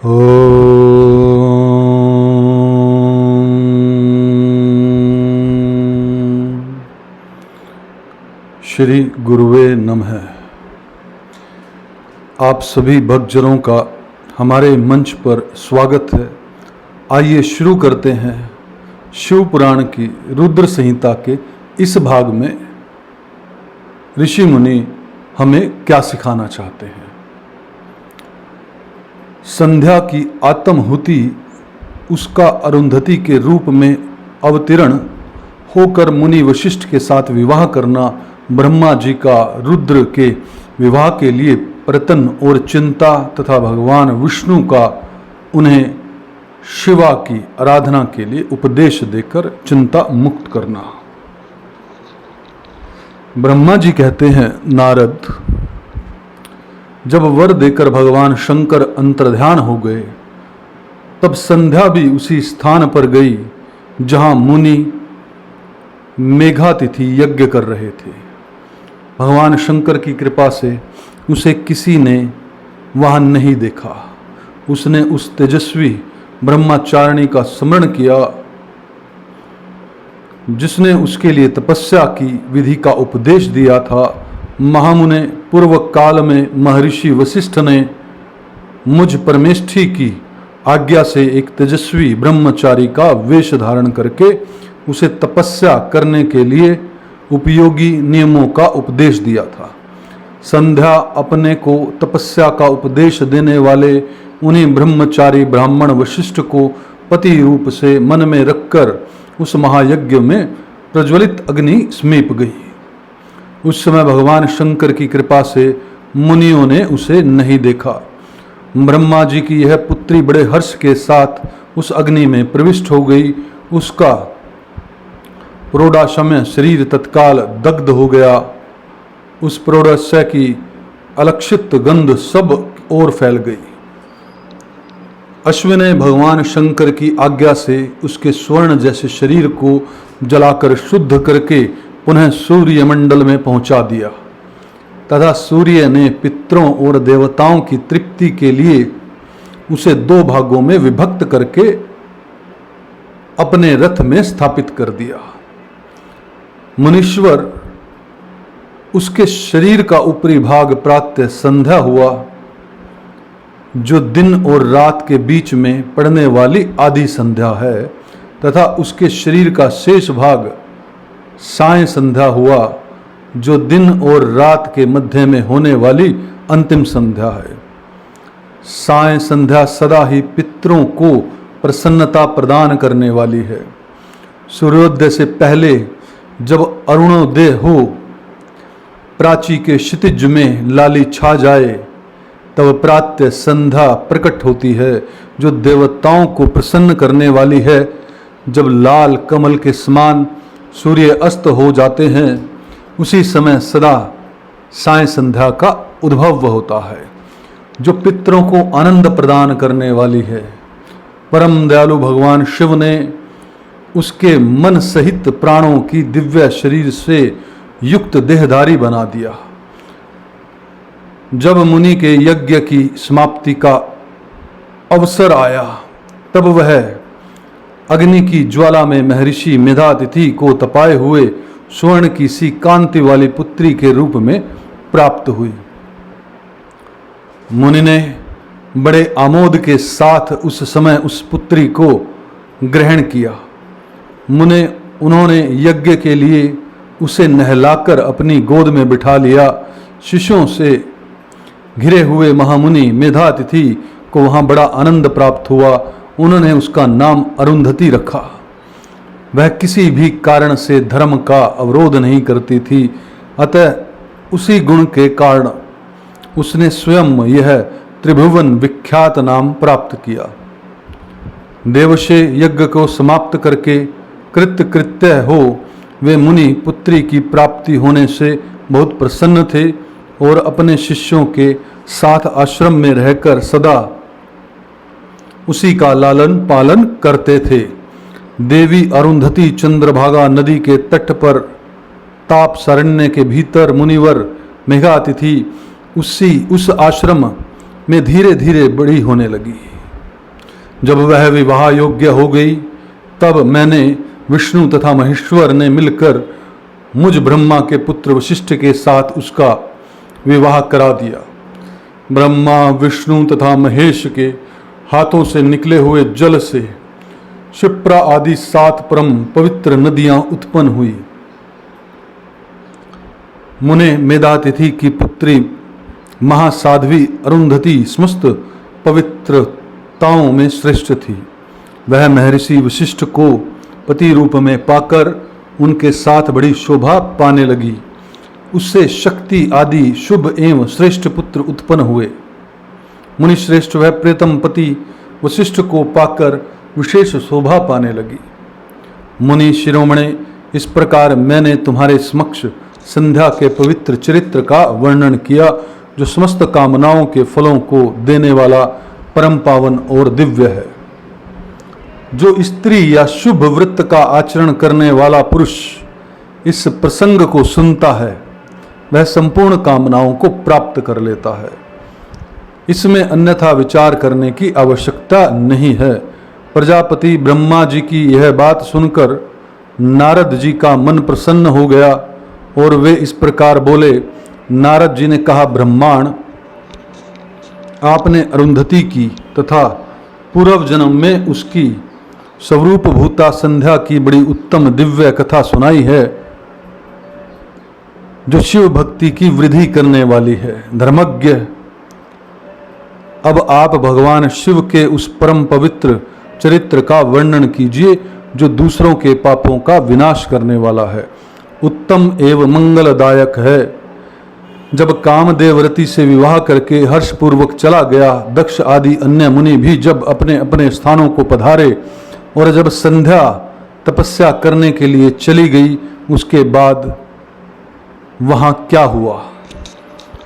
श्री गुरुवे नमः। आप सभी भक्तजनों का हमारे मंच पर स्वागत है। आइए शुरू करते हैं शिव पुराण की रुद्र संहिता के इस भाग में ऋषि मुनि हमें क्या सिखाना चाहते हैं। संध्या की आत्महुति, उसका अरुंधति के रूप में अवतीर्ण होकर मुनि वशिष्ठ के साथ विवाह करना, ब्रह्मा जी का रुद्र के विवाह के लिए प्रयत्न और चिंता तथा भगवान विष्णु का उन्हें शिवा की आराधना के लिए उपदेश देकर चिंता मुक्त करना। ब्रह्मा जी कहते हैं, नारद, जब वर देकर भगवान शंकर अंतर्ध्यान हो गए, तब संध्या भी उसी स्थान पर गई जहां मुनि मेघातिथि यज्ञ कर रहे थे। भगवान शंकर की कृपा से उसे किसी ने वहां नहीं देखा। उसने उस तेजस्वी ब्रह्मचारिणी का स्मरण किया जिसने उसके लिए तपस्या की विधि का उपदेश दिया था। महामुने पूर्व काल में महर्षि वशिष्ठ ने मुझ परमेष्ठी की आज्ञा से एक तेजस्वी ब्रह्मचारी का वेश धारण करके उसे तपस्या करने के लिए उपयोगी नियमों का उपदेश दिया था। संध्या अपने को तपस्या का उपदेश देने वाले उन्हीं ब्रह्मचारी ब्राह्मण वशिष्ठ को पति रूप से मन में रखकर उस महायज्ञ में प्रज्वलित अग्नि समीप गई। उस समय भगवान शंकर की कृपा से मुनियों ने उसे नहीं देखा। ब्रह्मा जी की यह पुत्री बड़े हर्ष के साथ उस अग्नि में प्रविष्ट हो गई। उसका प्रौढ़ाशय शरीर तत्काल दग्ध हो गया। उस प्रौढ़ाशय की अलक्षित गंध सब ओर फैल गई। अश्व ने भगवान शंकर की आज्ञा से उसके स्वर्ण जैसे शरीर को जलाकर शुद्ध करके पुनः सूर्य मंडल में पहुंचा दिया तथा सूर्य ने पितरों और देवताओं की तृप्ति के लिए उसे दो भागों में विभक्त करके अपने रथ में स्थापित कर दिया। मुनीश्वर उसके शरीर का ऊपरी भाग प्रातः संध्या हुआ, जो दिन और रात के बीच में पड़ने वाली आदि संध्या है, तथा उसके शरीर का शेष भाग साय संध्या हुआ, जो दिन और रात के मध्य में होने वाली अंतिम संध्या है। साय संध्या सदा ही पितरों को प्रसन्नता प्रदान करने वाली है। सूर्योदय से पहले जब अरुणोदय हो, प्राची के क्षितिज में लाली छा जाए, तब प्रातः संध्या प्रकट होती है, जो देवताओं को प्रसन्न करने वाली है। जब लाल कमल के समान सूर्य अस्त हो जाते हैं, उसी समय सदा साय संध्या का उद्भव होता है, जो पितरों को आनंद प्रदान करने वाली है। परम दयालु भगवान शिव ने उसके मन सहित प्राणों की दिव्य शरीर से युक्त देहधारी बना दिया। जब मुनि के यज्ञ की समाप्ति का अवसर आया, तब वह अग्नि की ज्वाला में महर्षि मेधातिथि को तपाए हुए स्वर्ण की सी कांति वाली पुत्री के रूप में प्राप्त हुई। मुनि ने बड़े आमोद के साथ उस समय उस पुत्री को ग्रहण किया। उन्होंने यज्ञ के लिए उसे नहलाकर अपनी गोद में बिठा लिया। शिष्यों से घिरे हुए महामुनि मेधातिथि को वहां बड़ा आनंद प्राप्त हुआ। उन्होंने उसका नाम अरुंधति रखा। वह किसी भी कारण से धर्म का अवरोध नहीं करती थी, अतः उसी गुण के कारण उसने स्वयं यह त्रिभुवन विख्यात नाम प्राप्त किया। देवशे यज्ञ को समाप्त करके कृत्य हो वे मुनि पुत्री की प्राप्ति होने से बहुत प्रसन्न थे और अपने शिष्यों के साथ आश्रम में रहकर सदा उसी का लालन पालन करते थे। देवी अरुंधति चंद्रभागा नदी के तट पर ताप सारण्य के भीतर मुनिवर मेघातिथि उस आश्रम में धीरे धीरे बड़ी होने लगी। जब वह विवाह योग्य हो गई तब मैंने विष्णु तथा महेश्वर ने मिलकर मुझ ब्रह्मा के पुत्र वशिष्ठ के साथ उसका विवाह करा दिया। ब्रह्मा विष्णु तथा महेश के हाथों से निकले हुए जल से क्षिप्रा आदि 7 परम पवित्र नदियां उत्पन्न हुई। मुने मेधातिथि की पुत्री महासाध्वी अरुंधति समस्त पवित्रताओं में श्रेष्ठ थी। वह महर्षि वशिष्ठ को पति रूप में पाकर उनके साथ बड़ी शोभा पाने लगी। उससे शक्ति आदि शुभ एवं श्रेष्ठ पुत्र उत्पन्न हुए। मुनि श्रेष्ठ वह प्रियतम पति वशिष्ठ को पाकर विशेष शोभा पाने लगी। मुनि शिरोमणे, इस प्रकार मैंने तुम्हारे समक्ष संध्या के पवित्र चरित्र का वर्णन किया, जो समस्त कामनाओं के फलों को देने वाला परम पावन और दिव्य है। जो स्त्री या शुभ व्रत का आचरण करने वाला पुरुष इस प्रसंग को सुनता है वह संपूर्ण कामनाओं को प्राप्त कर लेता है। इसमें अन्यथा विचार करने की आवश्यकता नहीं है। प्रजापति ब्रह्मा जी की यह बात सुनकर नारद जी का मन प्रसन्न हो गया और वे इस प्रकार बोले। नारद जी ने कहा, ब्रह्माण, आपने अरुंधति की तथा पूर्व जन्म में उसकी स्वरूप भूता संध्या की बड़ी उत्तम दिव्य कथा सुनाई है, जो शिव भक्ति की वृद्धि करने वाली है। धर्मज्ञ, अब आप भगवान शिव के उस परम पवित्र चरित्र का वर्णन कीजिए जो दूसरों के पापों का विनाश करने वाला है, उत्तम एवं मंगलदायक है। जब कामदेव रति से विवाह करके हर्षपूर्वक चला गया, दक्ष आदि अन्य मुनि भी जब अपने अपने स्थानों को पधारे और जब संध्या तपस्या करने के लिए चली गई, उसके बाद वहां क्या हुआ?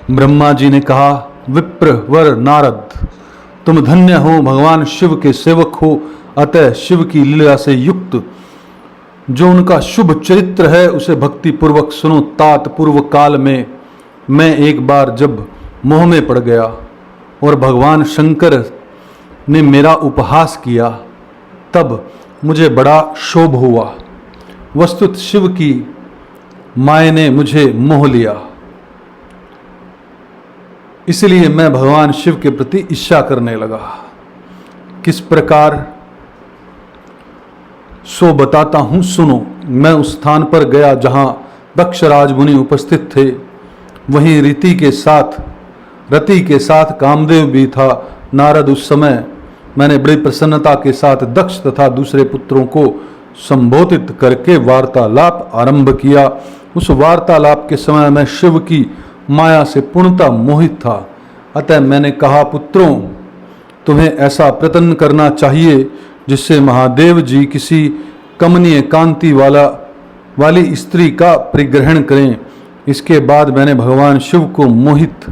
ब्रह्मा जी ने कहा, विप्र वर नारद, तुम धन्य हो, भगवान शिव के सेवक हो, अतः शिव की लीला से युक्त जो उनका शुभ चरित्र है उसे भक्ति पूर्वक सुनो। तात पूर्व काल में मैं एक बार जब मोह में पड़ गया और भगवान शंकर ने मेरा उपहास किया, तब मुझे बड़ा क्षोभ हुआ। वस्तुत शिव की माया ने मुझे मोह लिया, इसलिए मैं भगवान शिव के प्रति ईर्ष्या करने लगा। किस प्रकार सो बताता हूं, सुनो। मैं उस स्थान पर गया जहां दक्ष राज मुनि उपस्थित थे। वहीं रति के साथ कामदेव भी था। नारद, उस समय मैंने बड़ी प्रसन्नता के साथ दक्ष तथा दूसरे पुत्रों को संबोधित करके वार्तालाप आरंभ किया। उस वार्तालाप के समय मैं शिव की माया से पूर्णतः मोहित था। अतः मैंने कहा, पुत्रों, तुम्हें ऐसा प्रयत्न करना चाहिए जिससे महादेव जी किसी कमनीय कांति वाली स्त्री का परिग्रहण करें। इसके बाद मैंने भगवान शिव को मोहित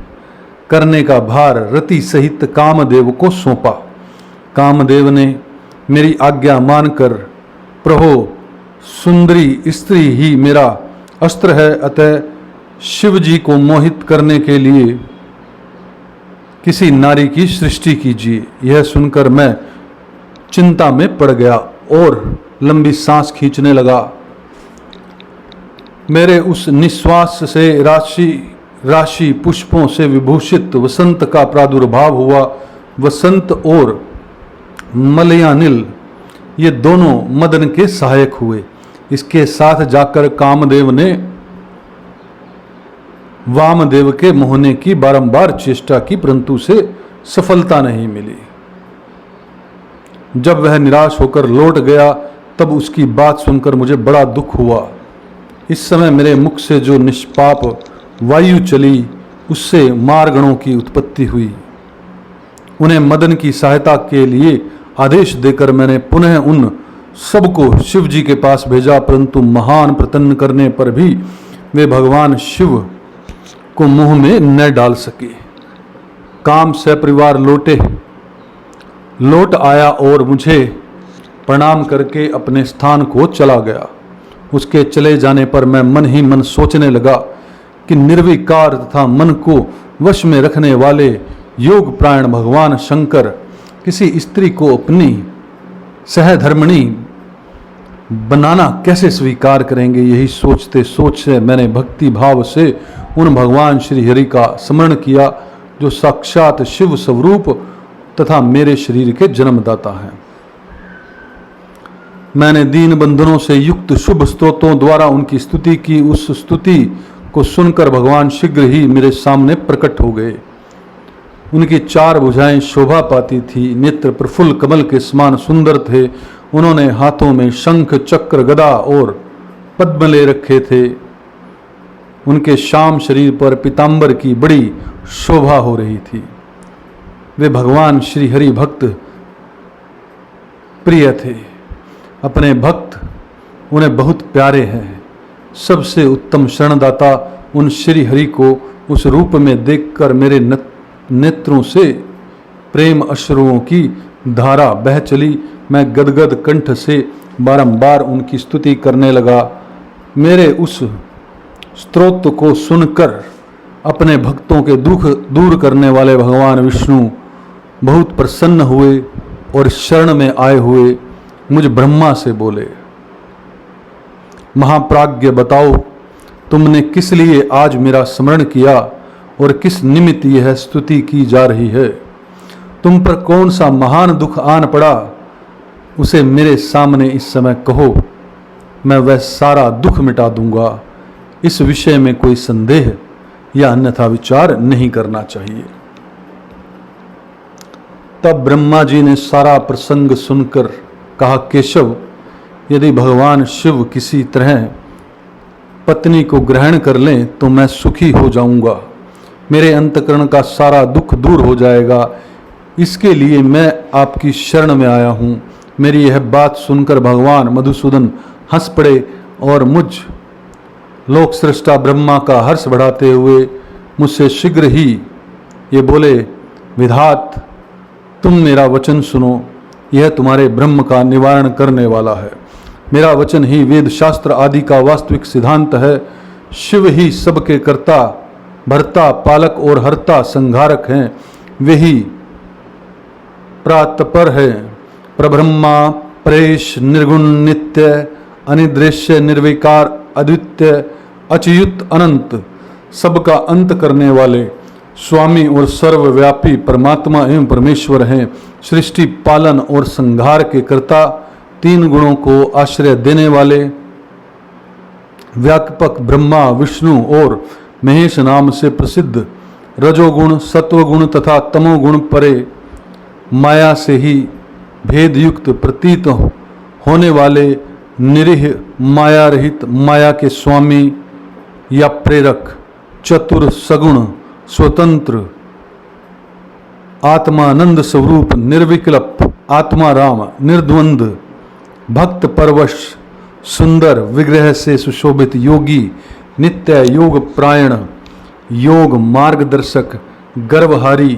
करने का भार रति सहित कामदेव को सौंपा। कामदेव ने मेरी आज्ञा मानकर, प्रभो, सुंदरी स्त्री ही मेरा अस्त्र है, अतः शिव जी को मोहित करने के लिए किसी नारी की सृष्टि कीजिए। यह सुनकर मैं चिंता में पड़ गया और लंबी सांस खींचने लगा। मेरे उस निश्वास से राशि पुष्पों से विभूषित वसंत का प्रादुर्भाव हुआ। वसंत और मलयानिल ये दोनों मदन के सहायक हुए। इसके साथ जाकर कामदेव ने वामदेव के मोहने की बारंबार चेष्टा की, परंतु उसे सफलता नहीं मिली। जब वह निराश होकर लौट गया तब उसकी बात सुनकर मुझे बड़ा दुख हुआ। इस समय मेरे मुख से जो निष्पाप वायु चली उससे मारगणों की उत्पत्ति हुई। उन्हें मदन की सहायता के लिए आदेश देकर मैंने पुनः उन सबको शिव जी के पास भेजा, परंतु महान प्रयत्न करने पर भी वे भगवान शिव को मुंह में न डाल सके। काम सपरिवार लौट आया और मुझे प्रणाम करके अपने स्थान को चला गया। उसके चले जाने पर मैं मन ही मन सोचने लगा कि निर्विकार तथा मन को वश में रखने वाले योग प्राण भगवान शंकर किसी स्त्री को अपनी सहधर्मिणी बनाना कैसे स्वीकार करेंगे? यही सोचते सोचते मैंने भक्ति भाव से उन भगवान श्री हरि का स्मरण किया जो साक्षात शिव स्वरूप तथा मेरे शरीर के जन्मदाता हैं। मैंने दीन बंधनों से युक्त शुभ स्तोत्रों द्वारा उनकी स्तुति की। उस स्तुति को सुनकर भगवान शीघ्र ही मेरे सामने प्रकट हो गए। उनकी 4 भुजाएं शोभा पाती थी, नेत्र प्रफुल्ल कमल के समान सुंदर थे। उन्होंने हाथों में शंख चक्र गदा और पद्म ले रखे थे। उनके श्याम शरीर पर पीतांबर की बड़ी शोभा हो रही थी। वे भगवान श्री हरि भक्त प्रिय थे। अपने भक्त उन्हें बहुत प्यारे हैं। सबसे उत्तम शरणदाता उन श्री हरि को उस रूप में देखकर मेरे नेत्रों से प्रेम अश्रुओं की धारा बह चली। मैं गदगद कंठ से बारंबार उनकी स्तुति करने लगा। मेरे उस स्तोत्र को सुनकर अपने भक्तों के दुख दूर करने वाले भगवान विष्णु बहुत प्रसन्न हुए और शरण में आए हुए मुझ ब्रह्मा से बोले, महाप्राज्ञ बताओ, तुमने किस लिए आज मेरा स्मरण किया और किस निमित्त यह स्तुति की जा रही है? तुम पर कौन सा महान दुख आन पड़ा, उसे मेरे सामने इस समय कहो। मैं वह सारा दुख मिटा दूंगा। इस विषय में कोई संदेह या अन्यथा विचार नहीं करना चाहिए। तब ब्रह्मा जी ने सारा प्रसंग सुनकर कहा, केशव, यदि भगवान शिव किसी तरह पत्नी को ग्रहण कर लें तो मैं सुखी हो जाऊंगा। मेरे अंतकरण का सारा दुख दूर हो जाएगा। इसके लिए मैं आपकी शरण में आया हूँ। मेरी यह बात सुनकर भगवान मधुसूदन हंस पड़े और मुझ लोक सृष्टा ब्रह्मा का हर्ष बढ़ाते हुए मुझसे शीघ्र ही ये बोले, विधात, तुम मेरा वचन सुनो। यह तुम्हारे ब्रह्म का निवारण करने वाला है। मेरा वचन ही वेद शास्त्र आदि का वास्तविक सिद्धांत है। शिव ही सबके कर्ता, भर्ता, पालक और हर्ता, संहारक हैं। वे ही प्रातपर है, प्रब्रह्मा, परेश, निर्गुण, नित्य, अनिदृश्य, निर्विकार, अद्वितीय, अच्युत, अनंत, सबका अंत करने वाले स्वामी और सर्वव्यापी परमात्मा एवं परमेश्वर हैं। सृष्टि, पालन और संहार के कर्ता, 3 गुणों को आश्रय देने वाले, व्यापक ब्रह्मा, विष्णु और महेश नाम से प्रसिद्ध, रजोगुण, सत्वगुण तथा तमोगुण परे, माया से ही भेद युक्त प्रतीत होने वाले, निरीह, माया रहित, माया के स्वामी या प्रेरक, चतुर, सगुण, स्वतंत्र, आत्मानंद स्वरूप, निर्विकल्प, आत्मा राम, निर्द्वंद, भक्त परवश, सुंदर, विग्रह से सुशोभित, योगी, नित्य, योग प्रायण, योग मार्गदर्शक, गर्वहारी,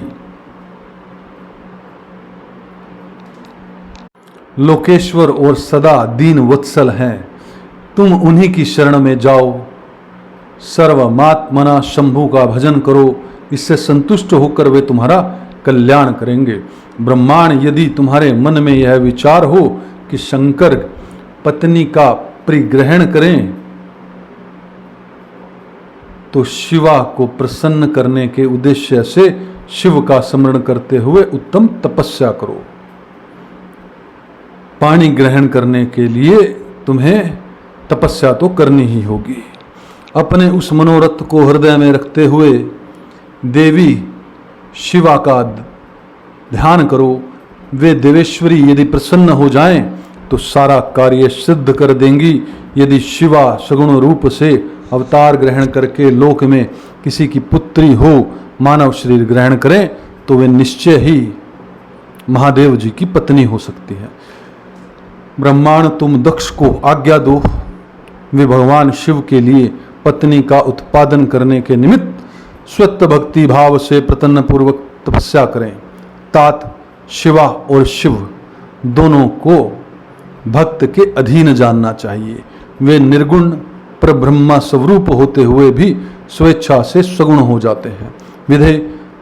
लोकेश्वर और सदा दीन वत्सल हैं। तुम उन्हीं की शरण में जाओ। सर्वमात्मना शंभु का भजन करो। इससे संतुष्ट होकर वे तुम्हारा कल्याण करेंगे। ब्रह्मांड, यदि तुम्हारे मन में यह विचार हो कि शंकर पत्नी का परिग्रहण करें तो शिवा को प्रसन्न करने के उद्देश्य से शिव का स्मरण करते हुए उत्तम तपस्या करो। पानी ग्रहण करने के लिए तुम्हें तपस्या तो करनी ही होगी। अपने उस मनोरथ को हृदय में रखते हुए देवी शिवा का ध्यान करो। वे देवेश्वरी यदि प्रसन्न हो जाएं तो सारा कार्य सिद्ध कर देंगी। यदि शिवा सगुण रूप से अवतार ग्रहण करके लोक में किसी की पुत्री हो मानव शरीर ग्रहण करें तो वे निश्चय ही महादेव जी की पत्नी हो सकती है। ब्रह्मांड, तुम दक्ष को आज्ञा दो, वे भगवान शिव के लिए पत्नी का उत्पादन करने के निमित्त स्वत भक्ति भाव से प्रतन्न पूर्वक तपस्या करें। तात शिवा और शिव दोनों को भक्त के अधीन जानना चाहिए। वे निर्गुण परब्रह्मा स्वरूप होते हुए भी स्वेच्छा से सगुण हो जाते हैं। विधे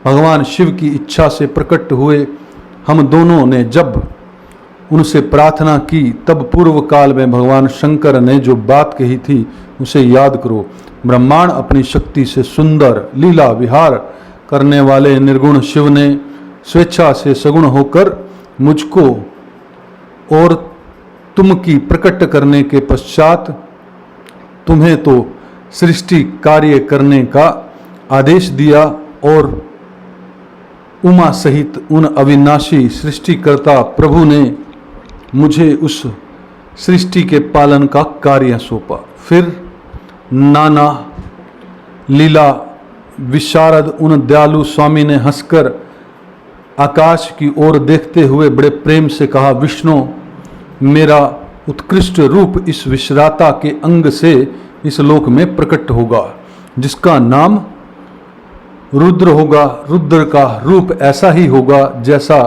भगवान शिव की इच्छा से प्रकट हुए हम दोनों ने जब उनसे प्रार्थना की तब पूर्व काल में भगवान शंकर ने जो बात कही थी उसे याद करो। ब्रह्मांड अपनी शक्ति से सुंदर लीला विहार करने वाले निर्गुण शिव ने स्वेच्छा से सगुण होकर मुझको और तुम की प्रकट करने के पश्चात तुम्हें तो सृष्टि कार्य करने का आदेश दिया और उमा सहित उन अविनाशी सृष्टिकर्ता प्रभु ने मुझे उस सृष्टि के पालन का कार्य सौंपा। फिर नाना लीला विशारद उन दयालु स्वामी ने हंसकर आकाश की ओर देखते हुए बड़े प्रेम से कहा, विष्णु मेरा उत्कृष्ट रूप इस विश्राता के अंग से इस लोक में प्रकट होगा, जिसका नाम रुद्र होगा। रुद्र का रूप ऐसा ही होगा जैसा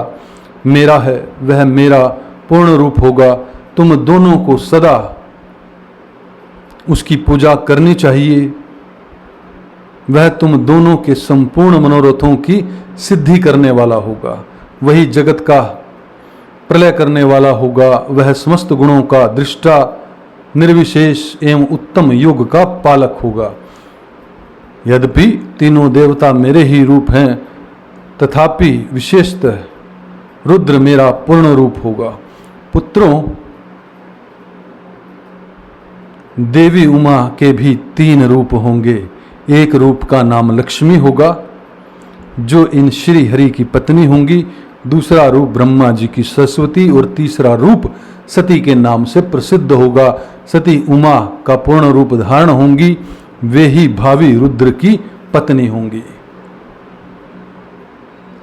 मेरा है, वह मेरा पूर्ण रूप होगा। तुम दोनों को सदा उसकी पूजा करनी चाहिए। वह तुम दोनों के संपूर्ण मनोरथों की सिद्धि करने वाला होगा। वही जगत का प्रलय करने वाला होगा। वह समस्त गुणों का दृष्टा, निर्विशेष एवं उत्तम योग का पालक होगा। यद्यपि तीनों देवता मेरे ही रूप हैं, तथापि विशेषतः रुद्र मेरा पूर्ण रूप होगा। पुत्रों, देवी उमा के भी 3 रूप होंगे। एक रूप का नाम लक्ष्मी होगा, जो इन श्री हरि की पत्नी होंगी। दूसरा रूप ब्रह्मा जी की सरस्वती और तीसरा रूप सती के नाम से प्रसिद्ध होगा। सती उमा का पूर्ण रूप धारण होंगी, वे ही भावी रुद्र की पत्नी होंगी।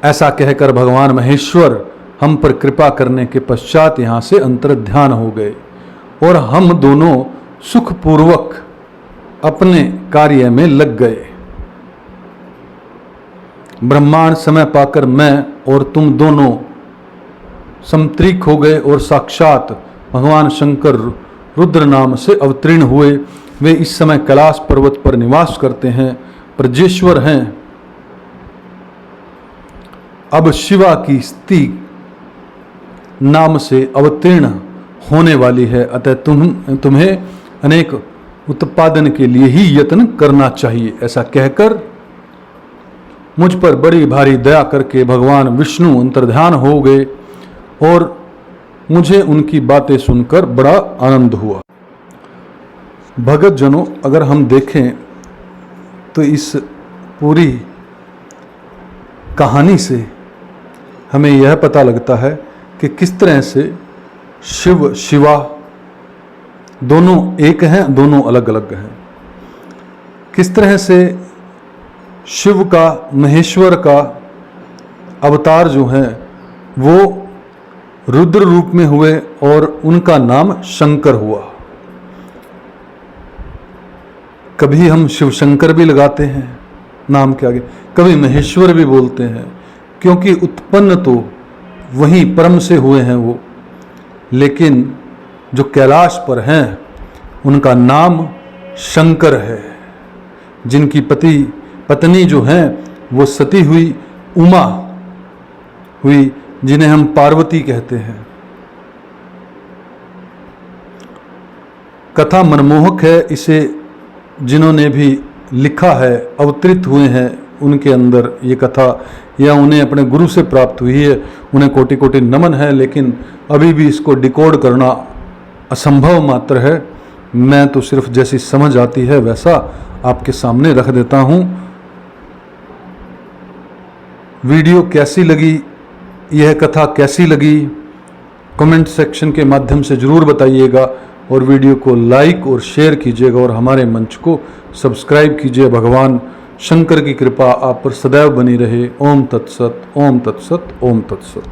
ऐसा कहकर भगवान महेश्वर हम पर कृपा करने के पश्चात यहां से अंतर्ध्यान हो गए और हम दोनों सुखपूर्वक अपने कार्य में लग गए। ब्रह्मांड समय पाकर मैं और तुम दोनों संतरिक हो गए और साक्षात भगवान शंकर रुद्र नाम से अवतीर्ण हुए। वे इस समय कैलाश पर्वत पर निवास करते हैं, ब्रजेश्वर हैं। अब शिवा की स्त्री नाम से अवतीर्ण होने वाली है, अतः तुम्हें अनेक उत्पादन के लिए ही यत्न करना चाहिए। ऐसा कहकर मुझ पर बड़ी भारी दया करके भगवान विष्णु अंतर्ध्यान हो गए और मुझे उनकी बातें सुनकर बड़ा आनंद हुआ। भगत जनों, अगर हम देखें तो इस पूरी कहानी से हमें यह पता लगता है कि किस तरह से शिव शिवा दोनों एक हैं, दोनों अलग अलग हैं। किस तरह से शिव का, महेश्वर का अवतार जो है वो रुद्र रूप में हुए और उनका नाम शंकर हुआ। कभी हम शिव शंकर भी लगाते हैं नाम के आगे, कभी महेश्वर भी बोलते हैं, क्योंकि उत्पन्न तो वही परम से हुए हैं वो, लेकिन जो कैलाश पर हैं उनका नाम शंकर है। जिनकी पत्नी जो हैं वो सती हुई, उमा हुई, जिन्हें हम पार्वती कहते हैं। कथा मनमोहक है। इसे जिन्होंने भी लिखा है, अवतरित हुए हैं, उनके अंदर ये कथा या उन्हें अपने गुरु से प्राप्त हुई है, उन्हें कोटि कोटि नमन है। लेकिन अभी भी इसको डिकोड करना असंभव मात्र है। मैं तो सिर्फ जैसी समझ आती है वैसा आपके सामने रख देता हूँ। वीडियो कैसी लगी, यह कथा कैसी लगी, कमेंट सेक्शन के माध्यम से ज़रूर बताइएगा और वीडियो को लाइक और शेयर कीजिएगा और हमारे मंच को सब्सक्राइब कीजिए। भगवान शंकर की कृपा आप पर सदैव बनी रहे। ओम तत्सत, ओम तत्सत, ओम तत्सत।